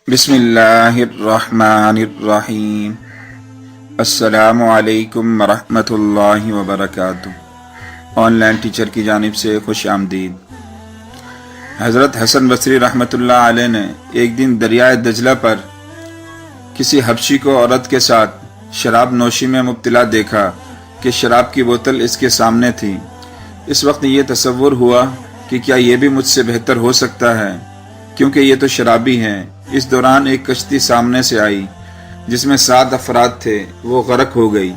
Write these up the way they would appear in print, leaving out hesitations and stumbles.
بسم اللہ الرحمن الرحیم۔ السلام علیکم ورحمۃ اللہ وبرکاتہ۔ آن لائن ٹیچر کی جانب سے خوش آمدید۔ حضرت حسن بصری رحمۃ اللہ علیہ نے ایک دن دریائے دجلہ پر کسی حبشی کو عورت کے ساتھ شراب نوشی میں مبتلا دیکھا کہ شراب کی بوتل اس کے سامنے تھی۔ اس وقت یہ تصور ہوا کہ کیا یہ بھی مجھ سے بہتر ہو سکتا ہے، کیونکہ یہ تو شرابی ہیں۔ اس دوران ایک کشتی سامنے سے آئی جس میں 7 افراد تھے، وہ غرق ہو گئی۔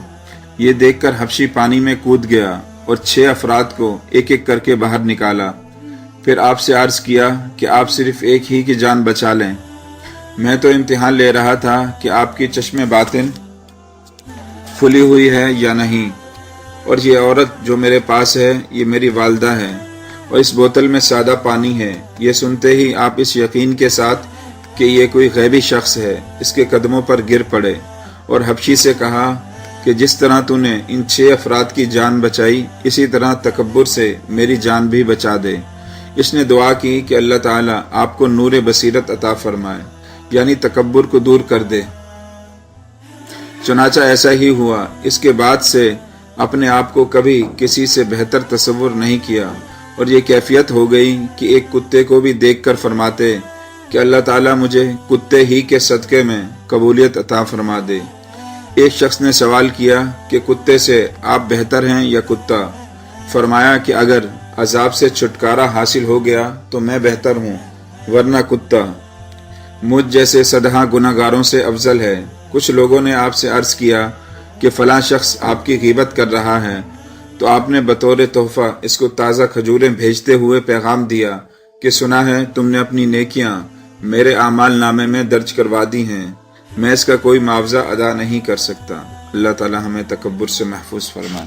یہ دیکھ کر حبشی پانی میں کود گیا اور 6 افراد کو ایک ایک کر کے باہر نکالا۔ پھر آپ سے عرض کیا کہ آپ صرف ایک ہی کی جان بچا لیں۔ میں تو امتحان لے رہا تھا کہ آپ کی چشم باطن کھلی ہوئی ہے یا نہیں، اور یہ عورت جو میرے پاس ہے یہ میری والدہ ہے، اور اس بوتل میں سادہ پانی ہے۔ یہ سنتے ہی آپ اس یقین کے ساتھ کہ یہ کوئی غیبی شخص ہے اس کے قدموں پر گر پڑے اور حبشی سے کہا کہ جس طرح تو نے ان 6 افراد کی جان بچائی، اسی طرح تکبر سے میری جان بھی بچا دے۔ اس نے دعا کی کہ اللہ تعالیٰ آپ کو نور بصیرت عطا فرمائے، یعنی تکبر کو دور کر دے۔ چنانچہ ایسا ہی ہوا۔ اس کے بعد سے اپنے آپ کو کبھی کسی سے بہتر تصور نہیں کیا، اور یہ کیفیت ہو گئی کہ ایک کتے کو بھی دیکھ کر فرماتے کہ اللہ تعالیٰ مجھے کتے ہی کے صدقے میں قبولیت عطا فرما دے۔ ایک شخص نے سوال کیا کہ کتے سے آپ بہتر ہیں یا کتا؟ فرمایا کہ اگر عذاب سے چھٹکارا حاصل ہو گیا تو میں بہتر ہوں، ورنہ کتا مجھ جیسے صدہا گناہ گاروں سے افضل ہے۔ کچھ لوگوں نے آپ سے عرض کیا کہ فلاں شخص آپ کی غیبت کر رہا ہے، تو آپ نے بطور تحفہ اس کو تازہ کھجوریں بھیجتے ہوئے پیغام دیا کہ سنا ہے تم نے اپنی نیکیاں میرے اعمال نامے میں درج کروا دی ہیں، میں اس کا کوئی معاوضہ ادا نہیں کر سکتا۔ اللہ تعالی ہمیں تکبر سے محفوظ فرمائے۔